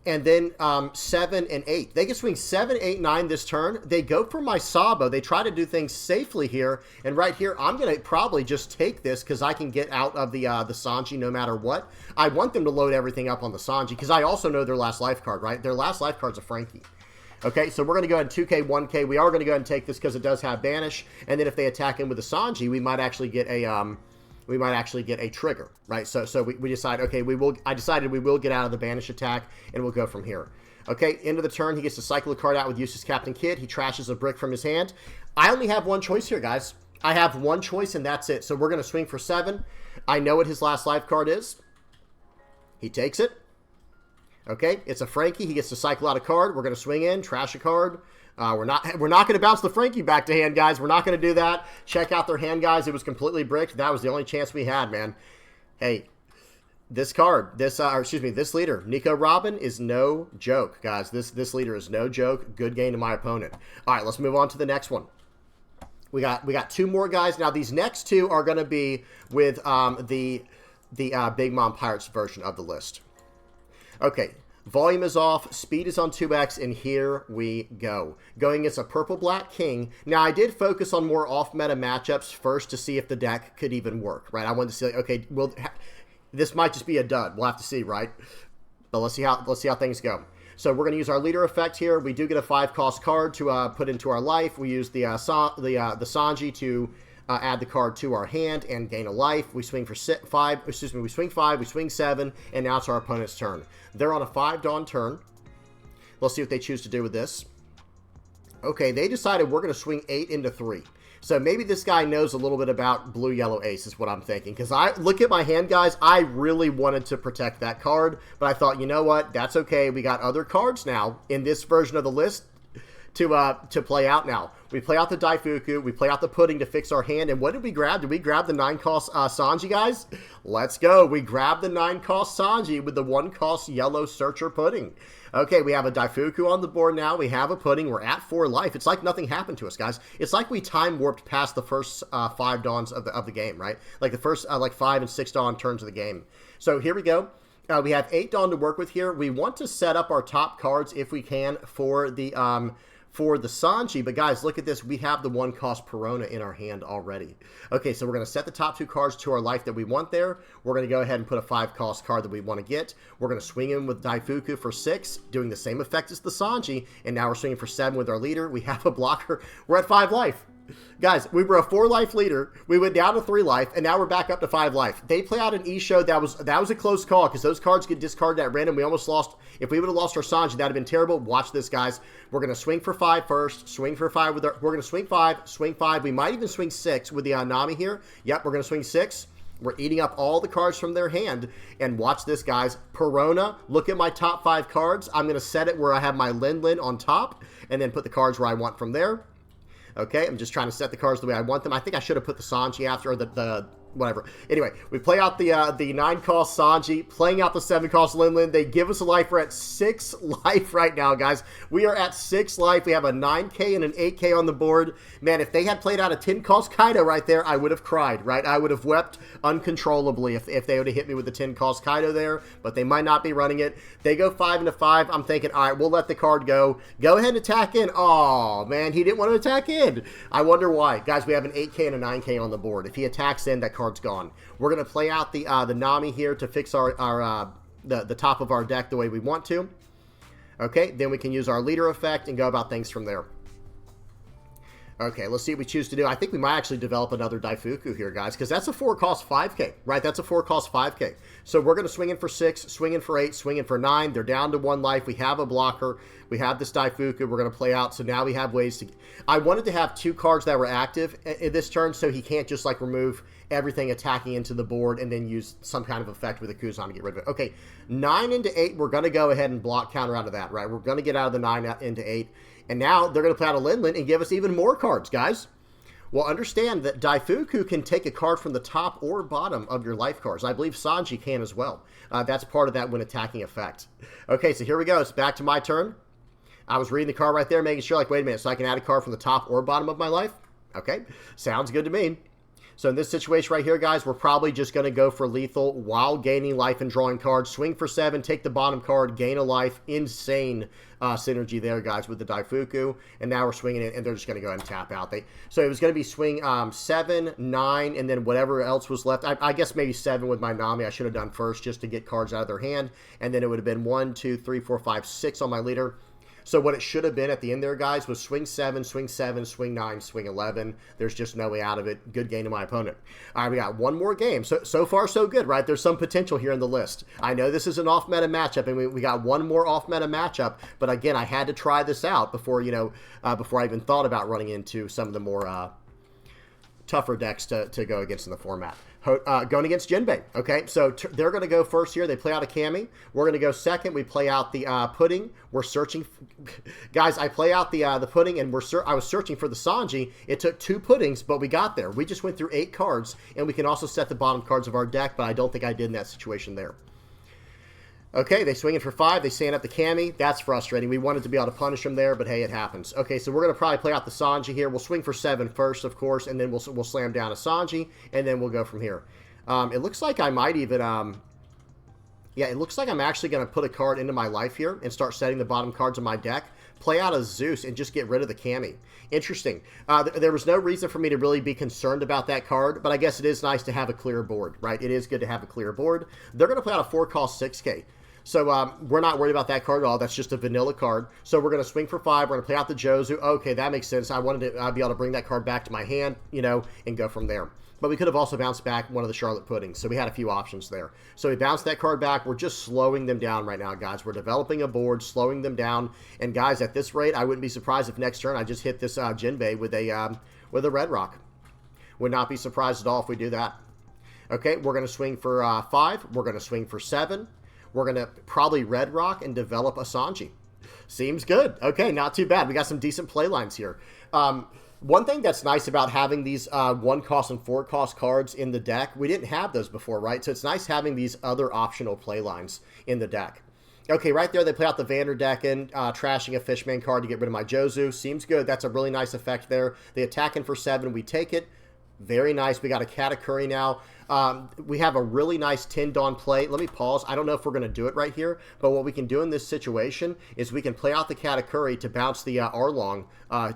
and then 7 and 8. They can swing 7, 8, 9 this turn. They go for my Sabo. They try to do things safely here. And right here, I'm going to probably just take this because I can get out of the Zonji no matter what. I want them to load everything up on the Zonji because I also know their last life card, right? Their last life card's a Frankie. Okay, so we're going to go ahead and 2K, 1K. We are going to go ahead and take this because it does have Banish. And then if they attack in with the Zonji, we might actually get a trigger, right? So we decide, okay, I decided we will get out of the Banish attack, and we'll go from here. Okay, end of the turn, he gets to cycle a card out with Useless Captain Kidd. He trashes a brick from his hand. I only have one choice here, guys. I have one choice, and that's it. So we're going to swing for 7. I know what his last life card is. He takes it. Okay, it's a Frankie. He gets to cycle out a card. We're going to swing in, trash a card. We're not going to bounce the Frankie back to hand, guys. We're not going to do that. Check out their hand, guys. It was completely bricked. That was the only chance we had, man. Hey, this card, this leader, Nico Robin, is no joke, guys. This leader is no joke. Good game to my opponent. All right, let's move on to the next one. We got 2 more guys. Now, these next 2 are going to be with the Big Mom Pirates version of the list. Okay. Volume is off, speed is on 2x, and here we go. Going against a purple-black king. Now, I did focus on more off-meta matchups first to see if the deck could even work, right? I wanted to see, okay, well, this might just be a dud. We'll have to see, right? But let's see how things go. So we're going to use our leader effect here. We do get a 5-cost card to put into our life. We use the Zonji to add the card to our hand and gain a life. We swing for 5. We swing 5. We swing 7, and now it's our opponent's turn. They're on a 5 Dawn turn. Let's see what they choose to do with this. Okay, they decided we're going to swing 8 into 3. So maybe this guy knows a little bit about blue, yellow, ace is what I'm thinking. Because I look at my hand, guys, I really wanted to protect that card. But I thought, you know what? That's okay. We got other cards now in this version of the list to play out now. We play out the Daifuku, we play out the Pudding to fix our hand, and what did we grab? Did we grab the 9-cost Zonji, guys? Let's go. We grabbed the 9-cost Zonji with the 1-cost yellow Searcher Pudding. Okay, we have a Daifuku on the board now. We have a Pudding. We're at 4 life. It's like nothing happened to us, guys. It's like we time warped past the first 5 dawns of the game, right? Like the first 5 and 6 dawn turns of the game. So here we go. We have 8 dawn to work with here. We want to set up our top cards if we can for the Zonji, but guys, look at this. We have the 1-cost Perona in our hand already. Okay, so we're going to set the top 2 cards to our life that we want there. We're going to go ahead and put a 5-cost card that we want to get. We're going to swing in with Daifuku for 6, doing the same effect as the Zonji, and now we're swinging for 7 with our leader. We have a blocker. We're at 5 life. Guys, we were a 4-life leader. We went down to 3 life, and now we're back up to 5 life. They play out an E-show. That was a close call because those cards get discarded at random. We almost lost. If we would have lost our Sanji, that would have been terrible. Watch this, guys. We're going to swing for 5 first. Swing for 5 with our... We're going to swing 5. Swing 5. We might even swing 6 with the Nami here. Yep, we're going to swing 6. We're eating up all the cards from their hand. And watch this, guys. Perona, look at my top 5 cards. I'm going to set it where I have my Lin on top and then put the cards where I want from there. Okay, I'm just trying to set the cards the way I want them. I think I should have put the Sanji after, or the whatever. Anyway, we play out the 9-cost Sanji, playing out the 7-cost Lin. They give us a life. We're at 6 life right now, guys. We are at 6 life. We have a 9K and an 8K on the board. Man, if they had played out a 10-cost Kaido right there, I would have cried, right? I would have wept uncontrollably if they would have hit me with the 10-cost Kaido there, but they might not be running it. They go 5 into 5. I'm thinking, all right, we'll let the card go. Go ahead and attack in. Oh, man, he didn't want to attack in. I wonder why. Guys, we have an 8K and a 9K on the board. If he attacks in, that card's gone. We're going to play out the Nami here to fix our the top of our deck the way we want to. Okay, then we can use our leader effect and go about things from there. Okay, let's see what we choose to do. I think we might actually develop another Daifuku here, guys, because that's a 4-cost 5K, right? That's a 4-cost 5K. So we're going to swing in for 6, swing in for 8, swing in for 9. They're down to 1 life. We have a blocker. We have this Daifuku we're going to play out. So now we have ways to... I wanted to have 2 cards that were active in this turn, so he can't just, like, remove everything attacking into the board and then use some kind of effect with a Kuzan to get rid of it. Okay, 9 into 8, we're going to go ahead and block counter out of that, right? We're going to get out of the 9 into 8. And now they're going to play out a Linlin and give us even more cards, guys. Well, understand that Daifuku can take a card from the top or bottom of your life cards. I believe Zonji can as well. That's part of that when attacking effect. Okay, so here we go. It's back to my turn. I was reading the card right there, making sure, like, wait a minute, so I can add a card from the top or bottom of my life? Okay, sounds good to me. So in this situation right here, guys, we're probably just going to go for lethal while gaining life and drawing cards. Swing for 7, take the bottom card, gain a life. Insane synergy there, guys, with the Daifuku. And now we're swinging it, and they're just going to go ahead and tap out. So it was going to be swing 7, 9, and then whatever else was left. I guess maybe 7 with my Nami I should have done first just to get cards out of their hand. And then it would have been 1, 2, 3, 4, 5, 6 on my leader. So what it should have been at the end there, guys, was swing 7, swing 7, swing 9, swing 11. There's just no way out of it. Good game to my opponent. All right, we got one more game. So far, so good, right? There's some potential here in the list. I know this is an off-meta matchup, and we got one more off-meta matchup. But again, I had to try this out before, before I even thought about running into some of the more tougher decks to go against in the format. Going against Jinbe. Okay, so they're going to go first here. They play out a Kami. We're going to go second. We play out the Pudding. We're searching. Guys, I play out the Pudding, and I was searching for the Zonji. It took 2 Puddings, but we got there. We just went through 8 cards, and we can also set the bottom cards of our deck, but I don't think I did in that situation there. Okay, they swing it for 5. They stand up the Kami. That's frustrating. We wanted to be able to punish them there, but hey, it happens. Okay, so we're going to probably play out the Zonji here. We'll swing for 7 first, of course, and then we'll slam down a Zonji, and then we'll go from here. It looks like I might even... yeah, it looks like I'm actually going to put a card into my life here and start setting the bottom cards of my deck. Play out a Zeus and just get rid of the Kami. Interesting. There was no reason for me to really be concerned about that card, but I guess it is nice to have a clear board, right? It is good to have a clear board. They're going to play out a 4-cost 6K. So we're not worried about that card at all. That's just a vanilla card. So we're going to swing for 5. We're going to play out the Jozu. Okay, that makes sense. I wanted to be able to bring that card back to my hand, and go from there. But we could have also bounced back one of the Charlotte Puddings. So we had a few options there. So we bounced that card back. We're just slowing them down right now, guys. We're developing a board, slowing them down. And guys, at this rate, I wouldn't be surprised if next turn I just hit this Jinbe with a Red Rock. Would not be surprised at all if we do that. Okay, we're going to swing for 5. We're going to swing for 7. We're going to probably Red Rock and develop a Zonji. Seems good. Okay, not too bad. We got some decent play lines here. One thing that's nice about having these 1-cost and 4-cost cards in the deck, we didn't have those before, right? So it's nice having these other optional play lines in the deck. Okay, right there, they play out the Vanderdecken, trashing a Fishman card to get rid of my Jozu. Seems good. That's a really nice effect there. They attack in for 7. We take it. Very nice. We got a Katakuri now. We have a really nice 10 Dawn play. Let me pause. I don't know if we're going to do it right here, but what we can do in this situation is we can play out the Katakuri to bounce the Arlong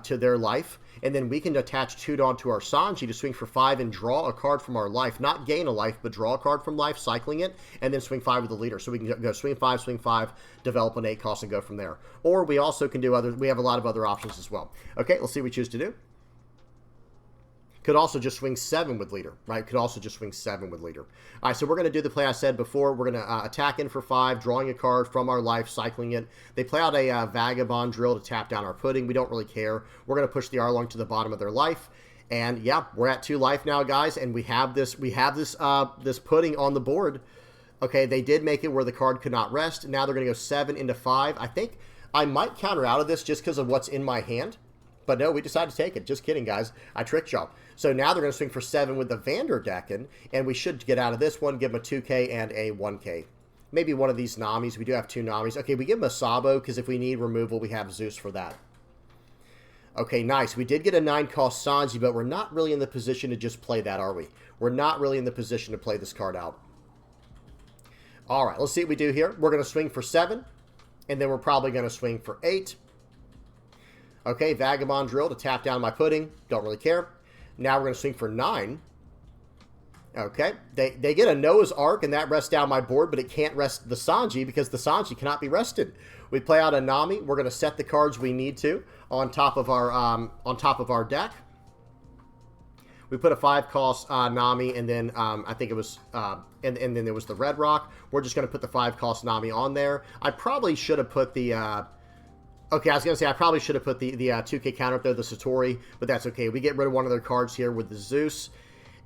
to their life, and then we can attach 2 Dawn to our Zonji to swing for 5 and draw a card from our life. Not gain a life, but draw a card from life, cycling it, and then swing 5 with the leader. So we can go swing 5, develop an 8-cost, and go from there. Or we also can do we have a lot of other options as well. Okay, let's see what we choose to do. Could also just swing 7 with leader, right? Could also just swing 7 with leader. All right, so we're going to do the play I said before. We're going to attack in for 5, drawing a card from our life, cycling it. They play out a Vagabond Drill to tap down our Pudding. We don't really care. We're going to push the Arlong to the bottom of their life. And yeah, we're at 2 life now, guys, and we have this Pudding on the board. Okay, they did make it where the card could not rest. Now they're going to go 7 into 5. I think I might counter out of this just because of what's in my hand. But no, we decided to take it. Just kidding, guys. I tricked y'all. So now they're going to swing for 7 with the Vanderdecken, and we should get out of this one, give them a 2K and a 1K. Maybe one of these Namis. We do have 2 Namis. Okay, we give them a Sabo, because if we need removal, we have Zeus for that. Okay, nice. We did get a 9-cost Zonji, but we're not really in the position to just play that, are we? We're not really in the position to play this card out. All right, let's see what we do here. We're going to swing for 7, and then we're probably going to swing for 8. Okay, Vagabond Drill to tap down my Pudding. Don't really care. Now we're going to swing for 9. Okay, they get a Noah's Ark, and that rests down my board, but it can't rest the Zonji because the Zonji cannot be rested. We play out a Nami. We're going to set the cards we need to on top of our deck. We put a 5-cost Nami, and then I think it was, and then there was the Red Rock. We're just going to put the 5-cost Nami on there. I probably should have put the, okay, I was going to say I probably should have put the 2K counter up there, the Satori, but that's okay. We get rid of one of their cards here with the Zeus.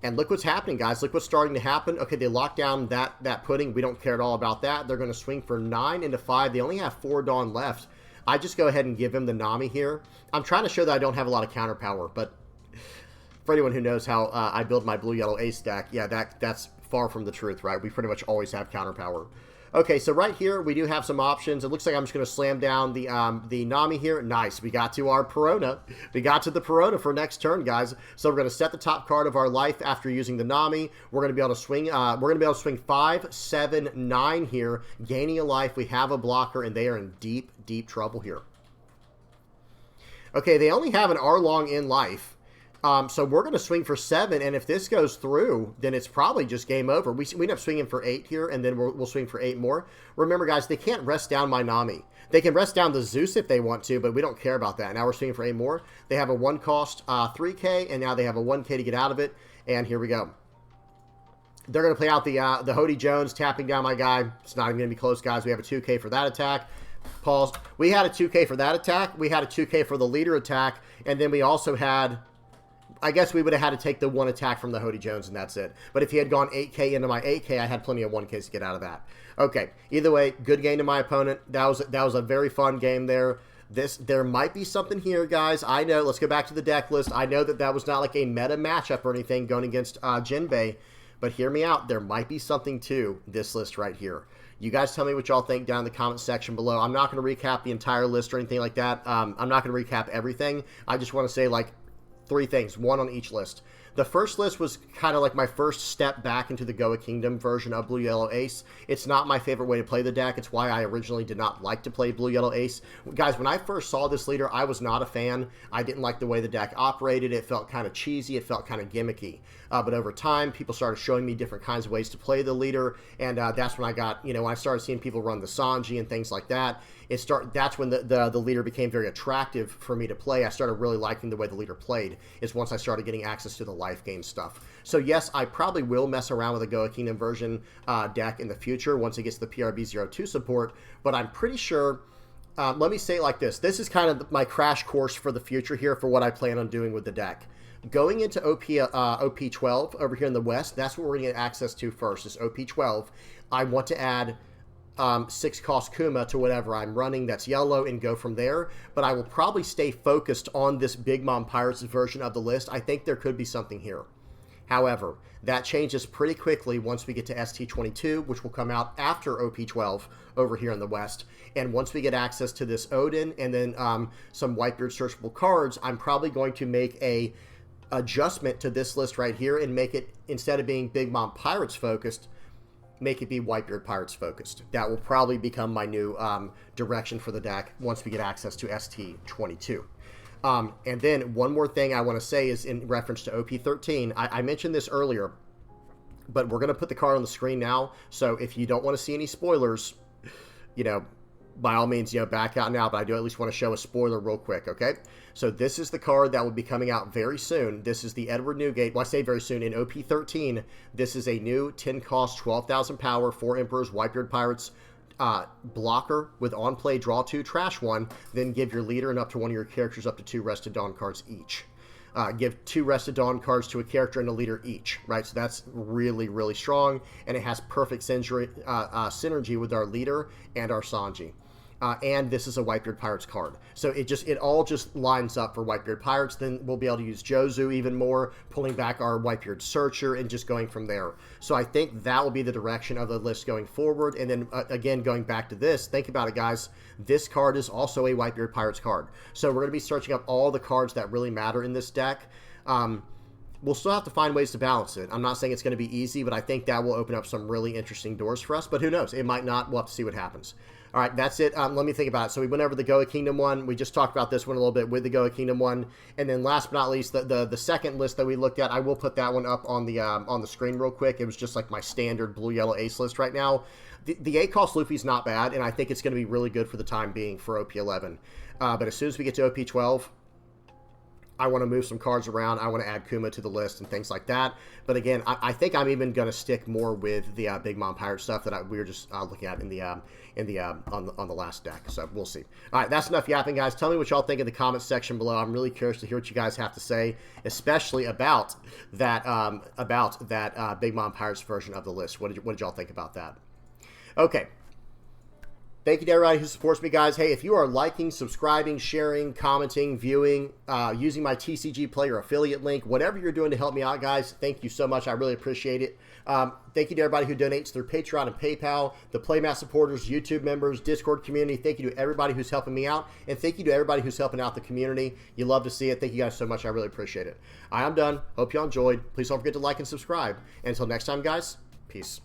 And look what's happening, guys. Look what's starting to happen. Okay, they lock down that pudding. We don't care at all about that. They're going to swing for 9 into 5. They only have 4 Dawn left. I just go ahead and give him the Nami here. I'm trying to show that I don't have a lot of counter power, but for anyone who knows how I build my blue-yellow ace deck, yeah, that's far from the truth, right? We pretty much always have counter power. Okay, so right here, we do have some options. It looks like I'm just going to slam down the Nami here. Nice. We got to our Perona. We got to the Perona for next turn, guys. So we're going to set the top card of our life after using the Nami. We're going to be able to swing. We're going to be able to swing 5, 7, 9 here, gaining a life. We have a blocker, and they are in deep, deep trouble here. Okay, they only have an R long in life. So we're going to swing for 7, and if this goes through, then it's probably just game over. We end up swinging for 8 here, and then we'll swing for 8 more. Remember, guys, they can't rest down my Nami. They can rest down the Zeus if they want to, but we don't care about that. Now we're swinging for 8 more. They have a 1-cost 3K, and now they have a 1K to get out of it, and here we go. They're going to play out the Hody Jones, tapping down my guy. It's not even going to be close, guys. We have a 2K for that attack. Pause. We had a 2K for that attack. We had a 2K for the leader attack, and then we also had... I guess we would have had to take the 1 attack from the Hody Jones, and that's it. But if he had gone 8K into my 8K, I had plenty of 1Ks to get out of that. Okay, either way, good game to my opponent. That was a very fun game there. There might be something here, guys. I know. Let's go back to the deck list. I know that was not like a meta matchup or anything going against Jinbe, but hear me out. There might be something to this list right here. You guys tell me what y'all think down in the comment section below. I'm not going to recap the entire list or anything like that. I'm not going to recap everything. I just want to say, like, 3 things, 1 on each list. The first list was kind of like my first step back into the Goa Kingdom version of Blue Yellow Ace. It's not my favorite way to play the deck. It's why I originally did not like to play Blue Yellow Ace. Guys, when I first saw this leader, I was not a fan. I didn't like the way the deck operated. It felt kind of cheesy. It felt kind of gimmicky. But over time, people started showing me different kinds of ways to play the leader, and that's when I got, when I started seeing people run the Zonji and things like that. That's when the leader became very attractive for me to play. I started really liking the way the leader played, is once I started getting access to the life game stuff. So yes, I probably will mess around with a Goa Kingdom version deck in the future once it gets the PRB02 support, but I'm pretty sure, let me say it like this. This is kind of my crash course for the future here for what I plan on doing with the deck. Going into OP12 over here in the West, that's what we're going to get access to first, is OP12. I want to add 6-cost Kuma to whatever I'm running that's yellow and go from there, but I will probably stay focused on this Big Mom Pirates version of the list. I think there could be something here. However, that changes pretty quickly once we get to ST22, which will come out after OP12 over here in the West. And once we get access to this Odin and then some Whitebeard searchable cards, I'm probably going to make a adjustment to this list right here and make it, instead of being Big Mom Pirates focused, make it be Whitebeard Pirates focused. That will probably become my new direction for the deck once we get access to ST22. And then one more thing I want to say is in reference to OP13. I mentioned this earlier, but we're going to put the card on the screen now. So if you don't want to see any spoilers, by all means, back out now, but I do at least want to show a spoiler real quick, okay? So this is the card that will be coming out very soon. This is the Edward Newgate. Well, I say very soon. In OP13, this is a new 10-cost, 12,000 power, 4 Emperors, Whitebeard Pirates blocker with on-play, draw 2, trash 1, then give your leader and up to one of your characters up to 2 Rested Dawn cards each. Give 2 Rested Dawn cards to a character and a leader each, right? So that's really, really strong, and it has perfect synergy with our leader and our Zonji. And this is a Whitebeard Pirates card. So it all just lines up for Whitebeard Pirates. Then we'll be able to use Jozu even more, pulling back our Whitebeard Searcher and just going from there. So I think that will be the direction of the list going forward. And then again, going back to this, think about it, guys. This card is also a Whitebeard Pirates card. So we're going to be searching up all the cards that really matter in this deck. we'll still have to find ways to balance it. I'm not saying it's going to be easy, but I think that will open up some really interesting doors for us. But who knows? It might not. We'll have to see what happens. All right, that's it. Let me think about it. So we went over the Goa Kingdom one. We just talked about this one a little bit with the Goa Kingdom one. And then last but not least, the second list that we looked at, I will put that one up on the screen real quick. It was just like my standard blue-yellow ace list right now. The 8-cost Luffy's not bad, and I think it's going to be really good for the time being for OP11. But as soon as we get to OP12, I want to move some cards around. I want to add Kuma to the list and things like that. But again, I think I'm even going to stick more with the Big Mom Pirate stuff that we were just looking at on the last deck. So we'll see. All right, that's enough yapping, guys. Tell me what y'all think in the comments section below. I'm really curious to hear what you guys have to say, especially about that Big Mom Pirates version of the list. What did y'all think about that? Okay. Thank you to everybody who supports me, guys. Hey, if you are liking, subscribing, sharing, commenting, viewing, using my TCG Player affiliate link, whatever you're doing to help me out, guys, thank you so much. I really appreciate it. Thank you to everybody who donates through Patreon and PayPal, the Playmat supporters, YouTube members, Discord community. Thank you to everybody who's helping me out, and thank you to everybody who's helping out the community. You love to see it. Thank you guys so much. I really appreciate it. I'm done. Hope y'all enjoyed. Please don't forget to like and subscribe. And until next time, guys, peace.